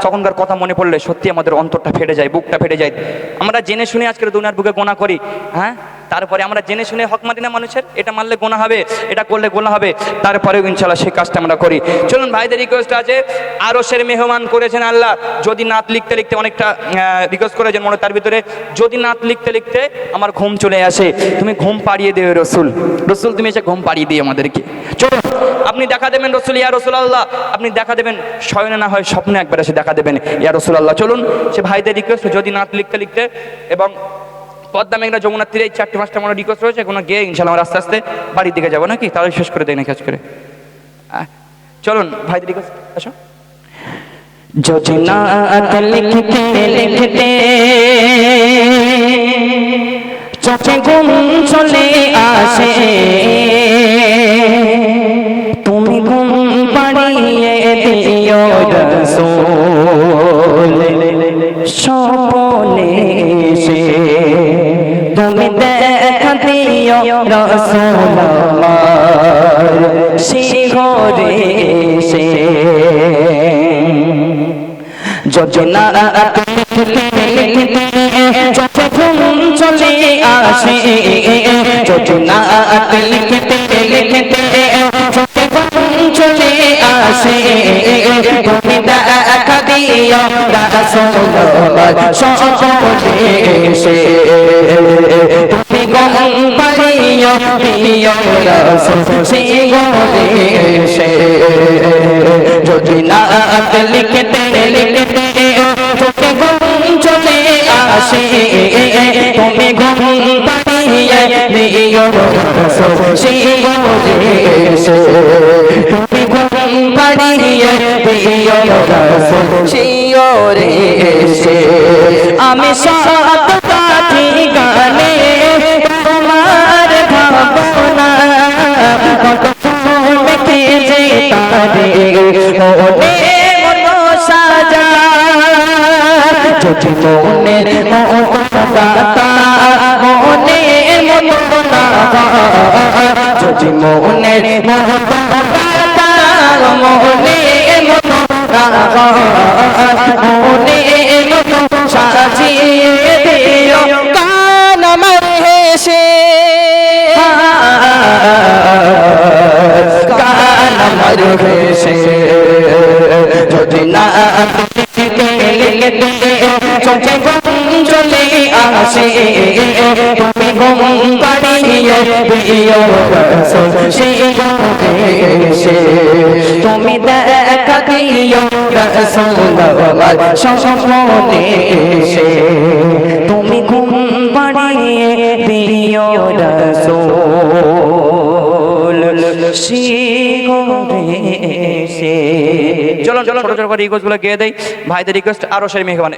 তখনকার কথা মনে পড়লে সত্যি আমাদের অন্তরটা ফেটে যায়, বুকটা ফেটে যায়। আমরা জেনে শুনে আজকের দুনিয়ার বুকে গোনা করি, হ্যাঁ, তারপরে আমরা জেনে শুনে হক মারি না মানুষের, এটা মারলে গোনা হবে, এটা করলে গোনা হবে, তারপরেও ইনশাল্লাহ সেই কাজটা আমরা করি। চলুন ভাইদের রিকোয়েস্ট আছে, আরশের মেহমান করেছেন আল্লাহ। যদি নাত লিখতে লিখতে অনেকটা রিকোয়েস্ট করেছেন মনে, তার ভিতরে যদি নাত লিখতে লিখতে আমার ঘুম চলে আসে, তুমি ঘুম পাড়িয়ে দেবে রসুল, রসুল তুমি এসে ঘুম পাড়িয়ে দিও আমাদেরকে। চলুন আপনি দেখা দেবেন রসুল, ইয়া রসুল আল্লাহ, আপনি দেখা দেবেন শয়নে না হয় স্বপ্নে একবার এসে দেখা দেবেন ইয়া রসুল আল্লাহ। চলুন সে ভাইদের রিকোয়েস্ট, যদি নাত লিখতে লিখতে এবং পদ্মা মেঘনা যমুনার তীরে এই 4-5টা মনে রিকোয়েস্ট রয়েছে, কোনো গিয়ে ইনশাল্লাহ আমরা আস্তে আস্তে বাড়ির দিকে যাবো নাকি, তাহলে শেষ করে দেয় না কাজ করে। চলুন ভাইদের রিকোয়েস্ট আসো। যদি নাত লিখতে লিখতে চোখে ঘুম চলে আসে, তুমি ঘুম পাড়িয়ে দিও রসূল, স্বপ্নে এসে তুমি দেখা দিও রসূল আমার, শিহরে এসে। যদি নাত লিখতে লিখতে চোখে ঘুম চলে আসে, যদি নাত লিখতে লিখতে চোখে ঘুম চলে আসে, তুমি দেখা দিও রাসূল আমার, স্বপ্নে এসে তুমি ঘুম পাড়িয়ে দিও রাসূল, শিহরে এসে। যদি নাত লিখতে লিখতে চোখে ঘুম চলে আসে, তুমি ঘুম পাড়িয়ে দিও রাসূল, শিহরে এসে তুমি ঘুম পাড়িয়ে দিও রাসূল, শিহরে এসে। আমি সাত কাঠি গানে তোমার ভাবনা, কত ফুল খেজে তারে মনে মনো সাজা, যদি মনের মনটা মনে মনটা, যদি মনের মনটা মনে মনটা মনে মন সাজিয়ে দিও কান আমার হেসে, কান আমার হেসে। যদি নাত লিখতে লিখতে চোখে ঘুম চলে আসে, তুমি ঘুম পাড়িয়ে দিও রাসূল, শিহরে এসে তুমি দেখা দিও রাসূল আমার, স্বপ্নে এসে তুমি ঘুম পাড়িয়ে দিও রাসূল, শিহরে এসে। চলুন ছোট ছোট করে রিকোয়েস্ট গুলো গিয়ে দেয় ভাইদের রিকোয়েস্ট, আরশের মেহমান।